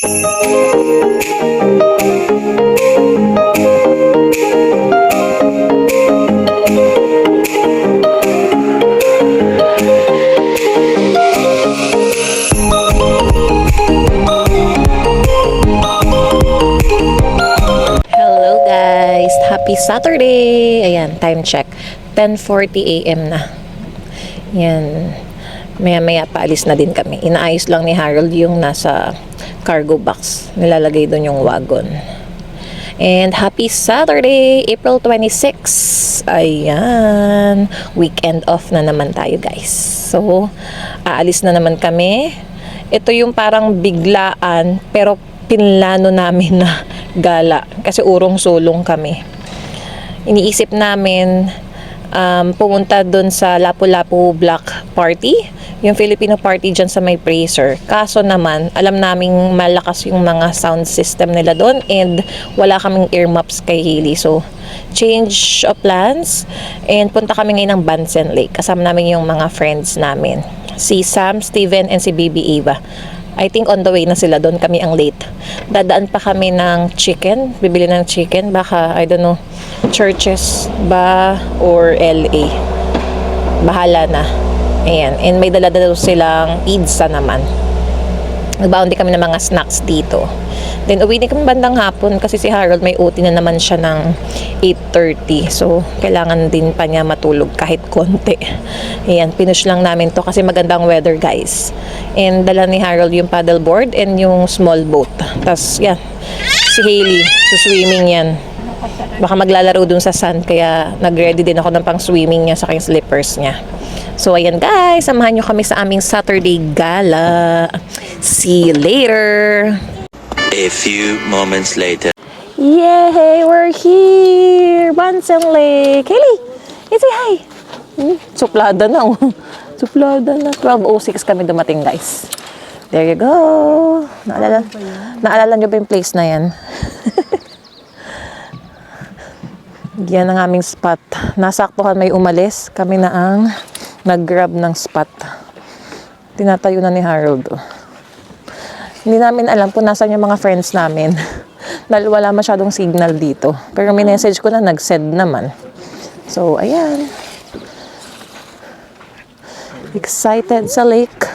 Happy Saturday! Ayan, time check. 10:40 AM na. Yan. Maya-maya paalis na din kami. Inaayos lang ni Harold yung nasa cargo box. Nilalagay doon yung wagon. And happy Saturday! April 26. Ayan. Weekend off na naman tayo, guys. So, aalis na naman kami. Ito yung parang biglaan, pero pinlano namin na gala. Kasi urong-sulong kami. Iniisip namin pumunta doon sa Lapu-Lapu Block Party, yung Filipino party dyan sa may Fraser. Kaso naman, alam naming malakas yung mga sound system nila doon and wala kaming earmuffs kay Hailey. So, change of plans and punta kami ngayon ng Bansen Lake. Kasama namin yung mga friends namin. Si Sam, Steven, and si Baby Ava. I think on the way na sila doon, kami ang late. Dadaan pa kami ng chicken, bibili ng chicken, baka, I don't know, Churches ba or LA. Bahala na. Ayan, and may dala-dala silang pizza naman. Nagbaon din kami ng mga snacks dito. Then uwi din kami bandang hapon kasi si Harold may OT na naman siya ng 8:30. So, kailangan din pa niya matulog kahit konti. Ayan, pinush lang namin to kasi magandang weather, guys. And dala ni Harold yung paddleboard and yung small boat. Tapos, yan, si Hailey, swimming yan. Baka maglalaro dun sa sand, kaya nag-ready din ako ng pang-swimming niya sa aking slippers niya. So, ayan guys, samahan nyo kami sa aming Saturday gala. See you later! A few moments later. Yay! We're here! Bansen Lake! Hailey! Say hi! Suplada na oh. Suplada na. 12:06 kami dumating, guys. There you go! Naalala nyo ba yung place na yan? Yan ang aming spot. Nasaktuhan may umalis. Kami na ang nag-grab ng spot. Tinatayo na ni Harold. Hindi namin alam kung nasan yung mga friends namin. Dahil wala masyadong signal dito. Pero may message ko na nag-send naman. So, ayan. Excited sa lake.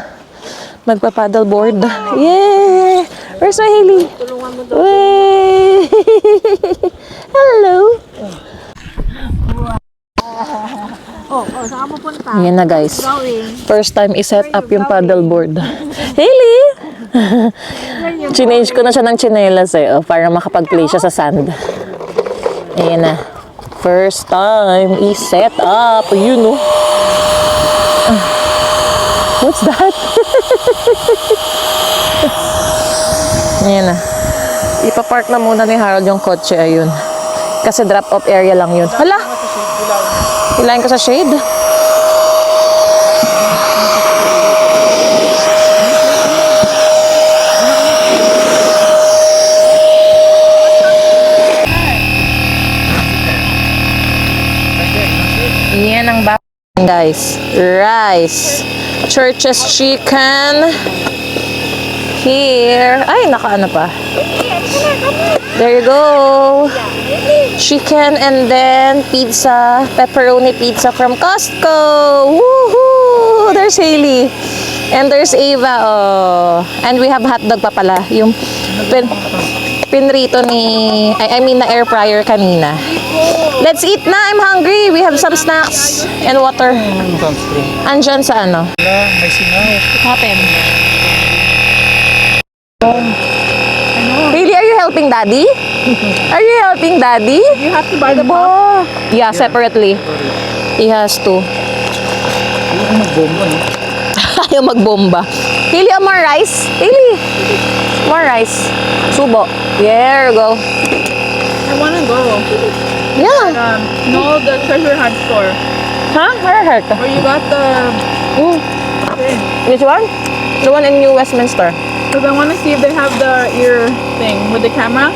Magpa-paddleboard. Yay! Where's my Hailey? Tulungan mo daw. Hello! Saan ka pupunta? Ayan na, guys. Going. First time i-set up yung paddleboard. Hailey! Chinage ko na siya ng chinelas para makapag-play siya sa sand. Ayan na. First time i-set up. You know. What's that? Ayan na. Ipapark na muna ni Harold yung kotse. Ayun. Kasi drop-off area lang yun. Hala! Hilahin ko sa shade. Yan ang guys. Rice. Churches chicken. Here. Ay, nakaano pa. There you go. Chicken and then pizza. Pepperoni pizza from Costco. Woohoo! There's Hailey. And there's Ava. Oh. And we have hotdog pa pala. Yung pinrito ni... I mean, na air fryer kanina. Let's eat na. I'm hungry. We have some snacks and water. Andyan sa ano? May singaw. What happened? Hailey, are you helping Daddy? Are you helping Daddy? You have to buy the pop. Yeah, separately. He has to. Ayaw magbomba, no? Ayaw magbomba. Hailey, more rice? Hailey, more rice. Subo. There you go. I wanna go. Yeah. No, the treasure hunt store. Huh? Where hurt? Where you got the thing. Which one? The one in New Westminster. Because I want to see if they have the ear thing with the camera.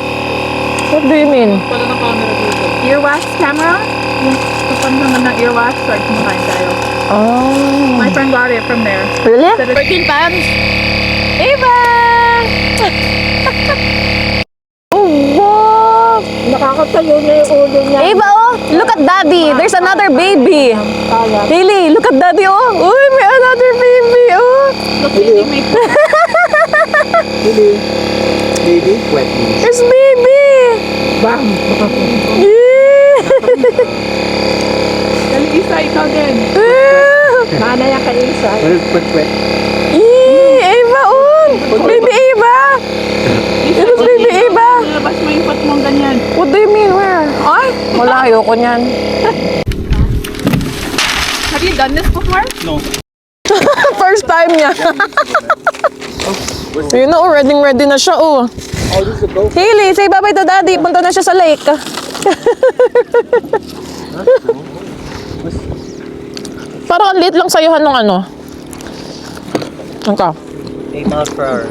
What do you mean? Earwax camera? Kapag naman na earwax, start kumakain tayo. Oh. My friend got it from there. Really? Said it's 13 pounds. Eva! Nakatayo na yung ulo niya. Ava, oh, look at daddy. There's another baby. Kaya. Hailey, look at daddy, oh. Uy, may another baby, oh. Look, hindi may Really? Baby? Wet me. There's baby. bang. Yeah. Dali isa, ikaw din. Mana yan kay isa. Wet. Ava, oh. Baby Ava. Isa, It's baby Ava. Labas mo yung pot mong ganyan. What do you mean, where? Ay, wala, ayoko niyan. Have you done this before? No. First time niya. Yun na, oh, ready na siya, oh. Oh, this is a goat. Hailey, say bye-bye to daddy. Punta na siya sa lake. Parang ang liit lang sa'yo nung ano. Ano ka? 8 miles per hour.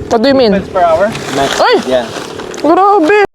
What do you mean? Per hour? Max. Ay! Yeah. Grabe!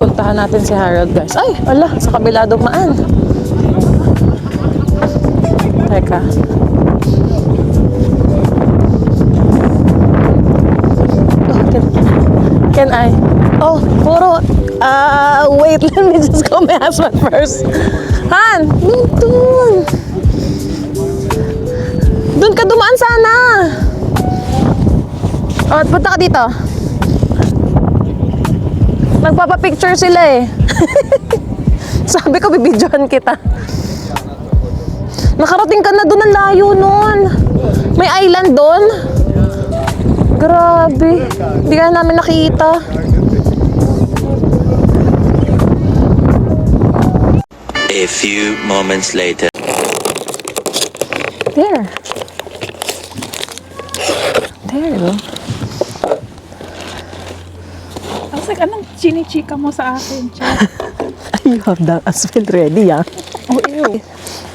Puntahan natin si Harold, guys. Ay, wala, sa kabila dumaan. Teka. Oh, can I? Oh, puro. Wait, let me just call my husband first. Han, dun. Dun ka dumaan sana. Oh, punta ka dito. Nagpapapicture sila eh. Sabi ko, bibidyohan kita. Nakarating ka na doon, ang layo nun. May island doon. Grabe. Hindi ka namin nakita. A few moments later. There. There you go. I was like, anong chinichika mo sa akin, Chad? You have that as well ready, ah. Oh, ew.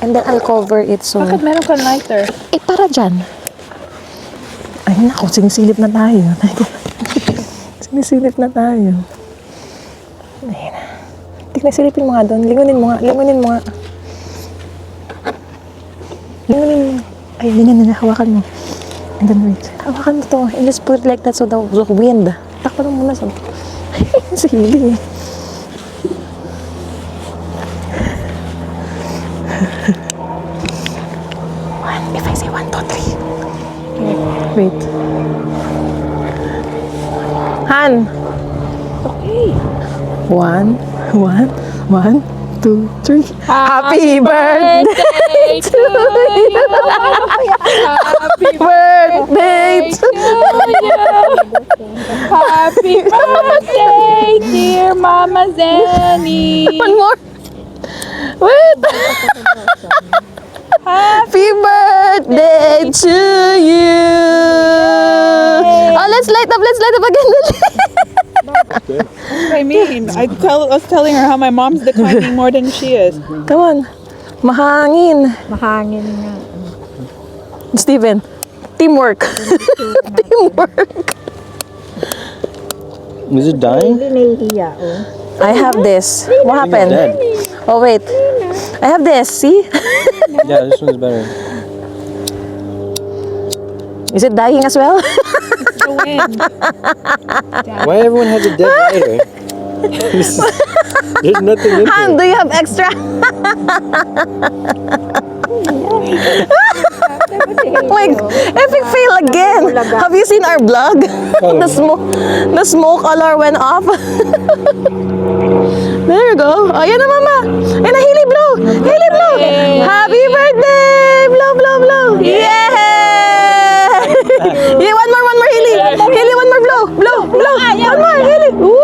And then I'll cover it so... Bakit meron kang lighter? Eh, para dyan. Ay, naku, sinisilip na tayo. Sinisilip na tayo. Ayun na. Tignan, silipin mo nga doon. Lingunin mo nga. Lingunin mo nga. Lingunin mo. Ay, ganyan na. Hawakan mo. And then wait. Hawakan mo to. And just put it like that so the wind. Takpan mo muna sa... sa hili eh. If I say 1, 2, 3. Wait. Han! Okay. 1, 2, 3. Happy birthday to you! Happy birthday to you! Happy birthday, dear Mama Zenny. One more. Wait. Happy birthday to you. Oh, let's light up again. I mean, I was telling her how my mom's declining more than she is. Come on. Mahangin. Mahangin nga. Steven, teamwork. Teamwork. Is it dying? I have this. What I think it's happened? dead. Oh, wait. I have this. See? Yeah, this one's better. Is it dying as well? The wind. Why everyone has a dead lighter? There's nothing in Han, there. do you have extra? Like, epic fail again. Have you seen our vlog? The smoke alarm went off. There you go. Oh, yan na, Mama. Yan na, Hili, blow. Hili, blow. Happy birthday. Blow, blow, blow. Yeah. Yeah, one more, Hili. Hili, one more, blow. Blow, blow. One more, Hili. Woo!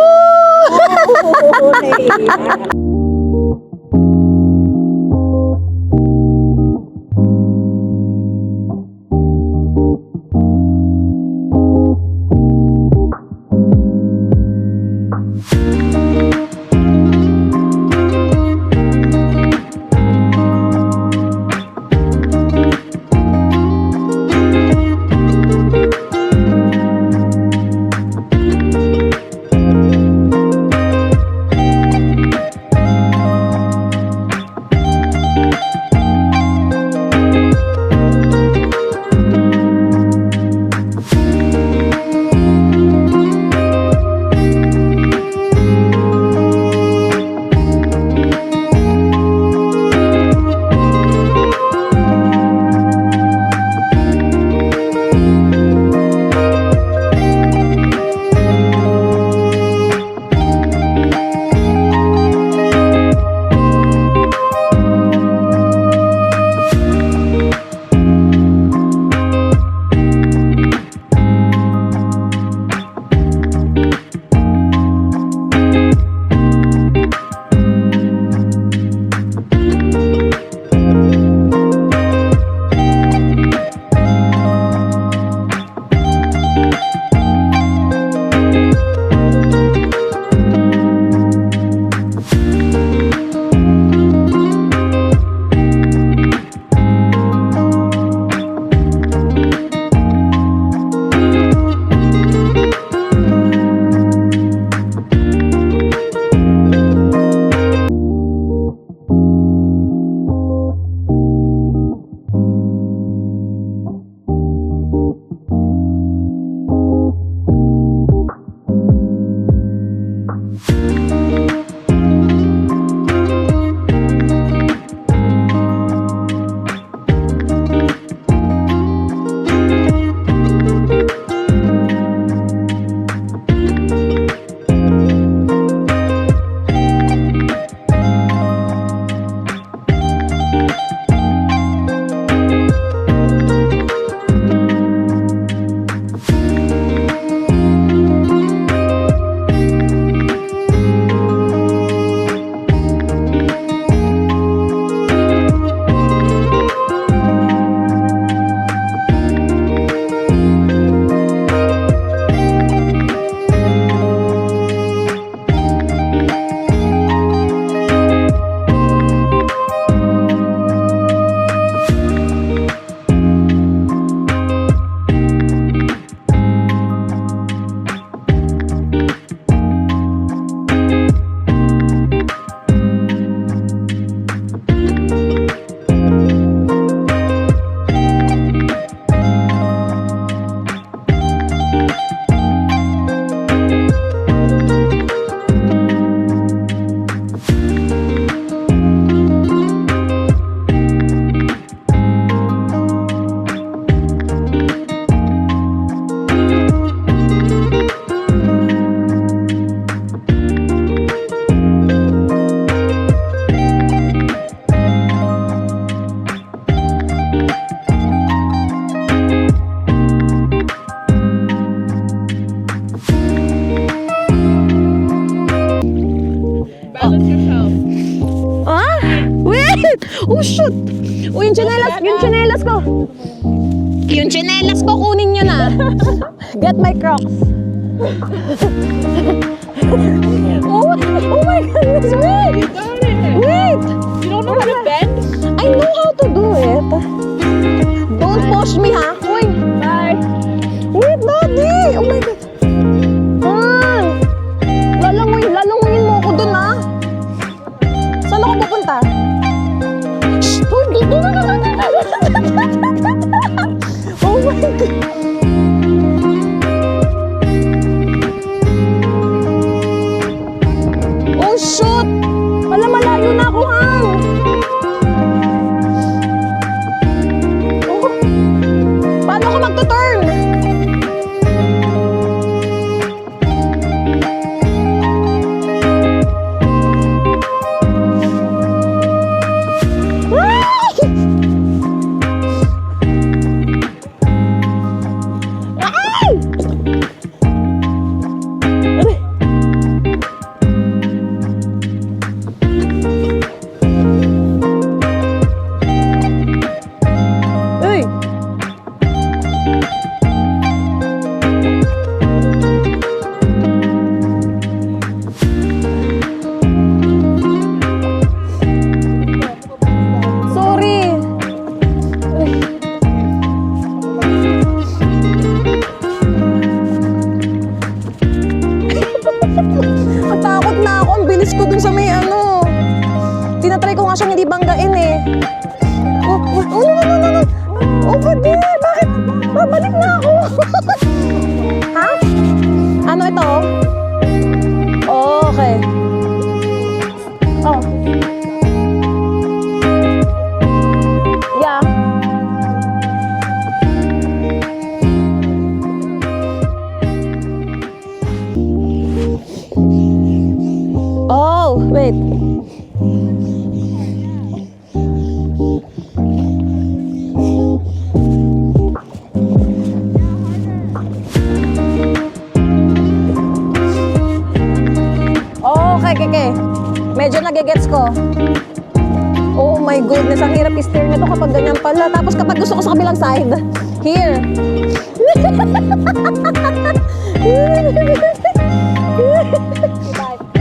Oh, shoot! Oh, yung tsinelas ko! Yung tsinelas ko, kunin nyo na. Get my Crocs. Oh my goodness, wait! Wait! You don't know how to bend? I know how to do it. Don't push me, ha? Uy! Bye. Wait, Daddy! Oh my God! Han! Lalanguyin mo ako dun, ha? Saan ako pupunta? Shh! Uy, dito na! Oh my God! Oh, shoot! Malayo na ako, Han! Oh, paano ako magtuturn? Ay! Aray! Uy! Sorry! Uy. Natakot na ako. Ang bilis ko dun sa may ano. Tinatry ko nga siyang hindi banggain eh. Oh, no. Oh, pwede. Bakit? Babalik na ako. Ha? Ano ito? Oh, okay. Oh. Yeah. Oh, wait. Oh, okay. Medyo nagigets ko. Oh my goodness, ang hirap i-steer nito kapag ganyan pala. Tapos kapag gusto ko sa kabilang side. Here.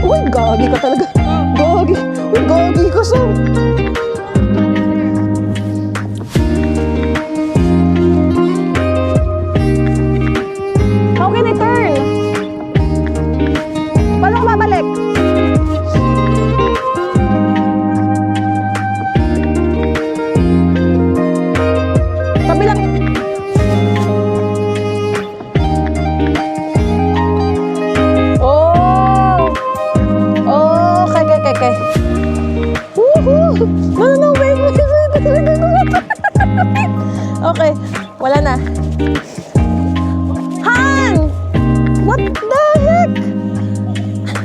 Uy, gagi ka talaga. Gagi. Uy, gagi ka sa... How can I turn? Paano ko babalik? Kabilang... Oh! Oh, okay. Woohoo! No, wait. Okay, wala na. Han! What the heck?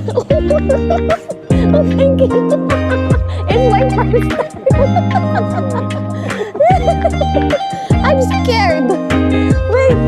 Oh, thank you. It's my first time. I'm scared. Wait.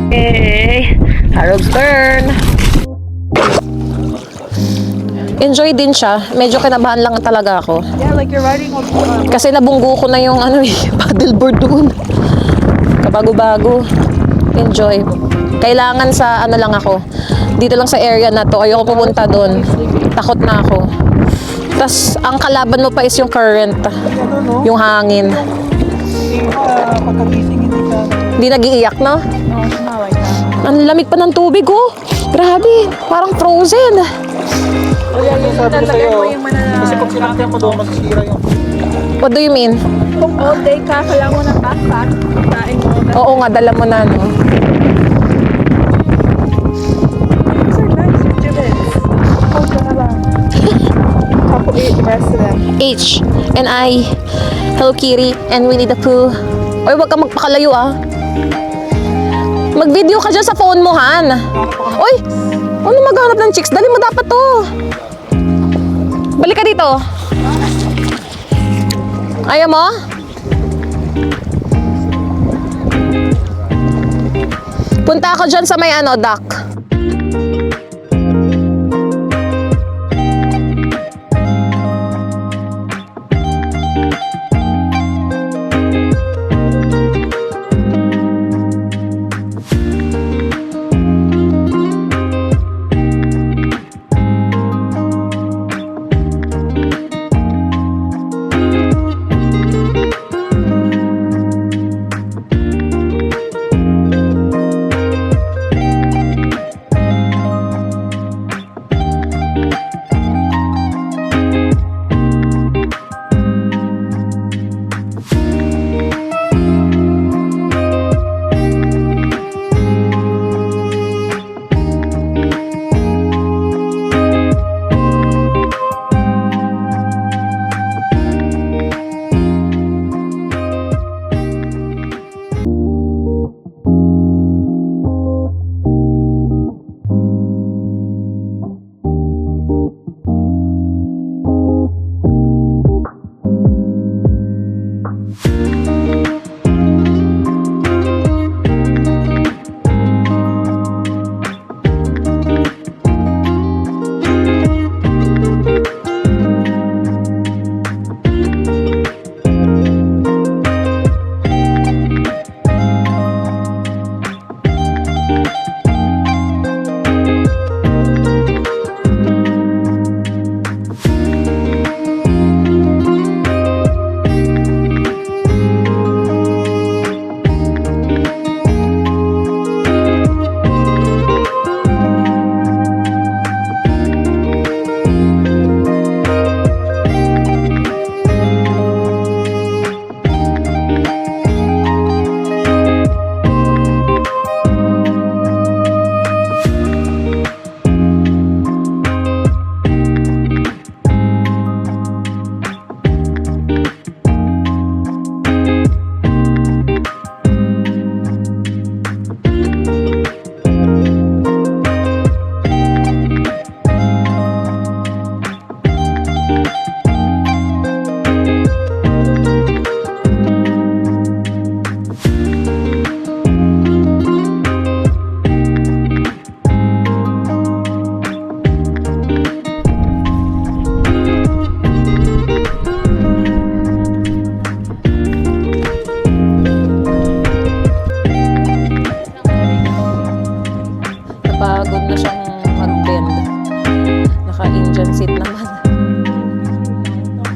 Okay, Harold's turn. Enjoy din siya. Medyo kinabahan lang talaga ako. Yeah, like you're riding on Kasi nabunggo ko na yung paddleboard doon. Kabago-bago. Enjoy. Kailangan sa lang ako. Dito lang sa area na to. Ayoko pumunta doon. Takot na ako. Tas ang kalaban mo pa is yung current. Yung hangin. Pagkagising hindi ka... Hindi nag-iiyak, no? No, it's not like that. Ang lamig pa ng tubig, oh. Grabe. Parang frozen. Oh, yeah, yung Sabi ko lalagay sa'yo, mo yung mananalo. kasi pag sinakyan mo doon, masisira yung... What do you mean? Kung all day ka, kailangan mo ng backpack. Kain mo. Oo nga, dala mo na, no? These are nice students. Hold ka na lang. Couple eat the rest of them. H and I, Hello Kitty, and Winnie the Pooh. Oy, wag ka magpakalayo ah. Mag-video ka dyan sa phone mo, Han. Oy, ano maghanap ng chicks? Dali mo dapat to. Balik ka dito. Ayaw mo? Punta ako dyan sa may dock. Napagod na siyang mag-bend. Naka-Indian seat naman. Diba?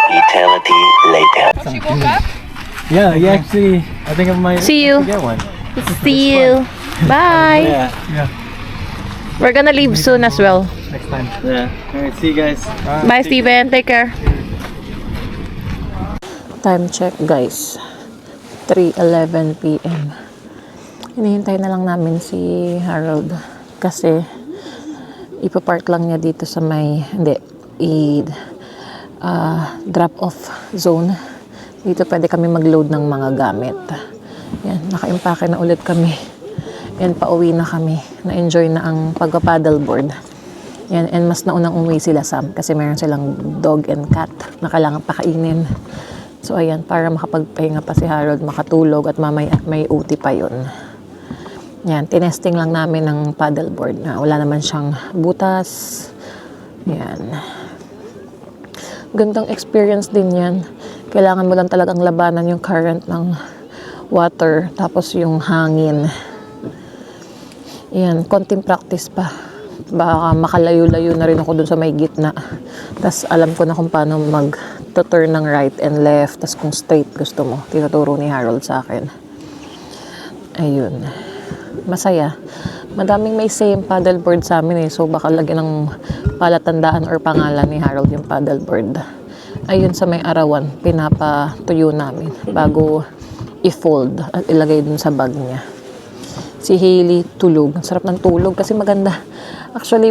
eternity later. She woke up? Yeah, you actually, I think I might See you. get one. See you. Bye. Yeah, We're gonna leave soon as well. next time. Yeah. Alright, see you guys. Bye, Steven. Take care. Time check, guys. 3:11 p.m. Hinihintay na lang namin si Harold kasi ipapark lang niya dito sa may, drop off zone. Dito pwede kami mag-load ng mga gamit. Yan, naka-impake na ulit kami. Yan, pauwi na kami. Na-enjoy na ang pagpa-paddleboard. Yan, and mas naunang umuwi sila Sam kasi meron silang dog and cat na kailangan pakainin. So ayan, para makapagpahinga pa si Harold, makatulog at mamaya may OT pa yun. Yan, tinesting lang namin ng paddleboard na wala naman siyang butas. Yan. Gandang experience din yan. Kailangan mo lang talagang labanan yung current ng water tapos yung hangin. Yan, konting practice pa. Baka makalayo-layo na rin ako dun sa may gitna. Tapos alam ko na kung paano mag-turn ng right and left. Tapos kung straight gusto mo, tinuturo ni Harold sa akin. Ayun. Masaya. Madaming may same paddleboard sa amin so baka lagyan ng palatandaan or pangalan ni Harold yung paddleboard. Ayun sa may arawan, pinapatuyo namin bago i-fold at ilagay dun sa bag niya. Si Hailey tulog. Sarap ng tulog kasi maganda. Actually,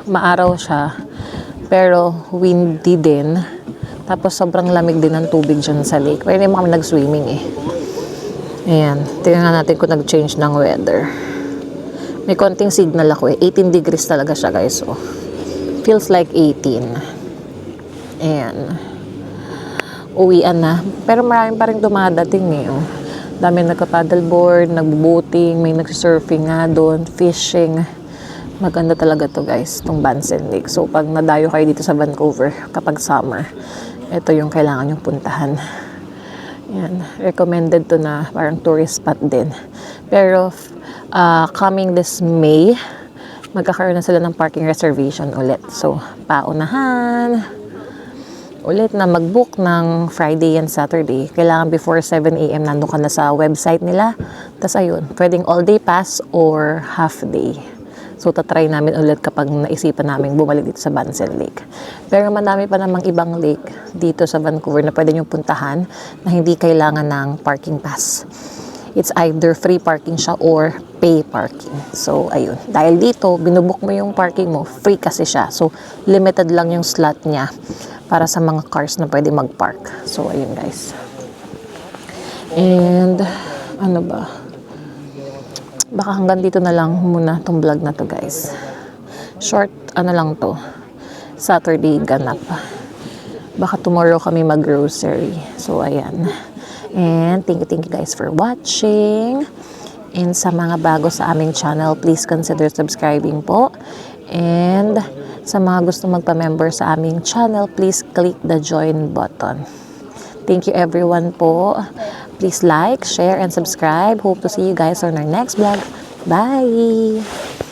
maaraw siya pero windy din. Tapos sobrang lamig din ng tubig dyan sa lake. Pero hindi mo kami nag-swimming Ayan, tingnan natin kung nag-change ng weather. May konting signal ako 18 degrees talaga siya guys. So, feels like 18. Ayan. Uwian na. Pero maraming pa rin dumadating Dami nagka-paddleboard, nagbo-boating, may nagsurfing nga doon, fishing. Maganda talaga to guys, itong Bansen Lake. So, pag nadayo kayo dito sa Vancouver, kapag summer, ito yung kailangan yung puntahan. Yan, recommended to na parang tourist spot din. Pero coming this May, magkakaroon na sila ng parking reservation ulit. So, paunahan ulit na mag-book ng Friday and Saturday. Kailangan before 7 a.m. nandun ka na sa website nila. Tapos ayun, pwedeng all day pass or half day. So, tatry namin ulit kapag naisipan namin bumalik dito sa Bansen Lake. Pero madami pa namang ibang lake dito sa Vancouver na pwede nyo puntahan na hindi kailangan ng parking pass. It's either free parking siya or pay parking. So, ayun. Dahil dito, binubook mo yung parking mo, free kasi siya. So, limited lang yung slot niya para sa mga cars na pwede mag-park. So, ayun guys. And, ano ba? Baka hanggang dito na lang muna tong vlog na to guys. Short, lang to. Saturday ganap. Baka tomorrow kami mag-grocery. So, ayan. And thank you guys for watching. And sa mga bago sa aming channel, please consider subscribing po. And sa mga gusto magpa-member sa aming channel, please click the join button. Thank you everyone po. Please like, share, and subscribe. Hope to see you guys on our next vlog. Bye!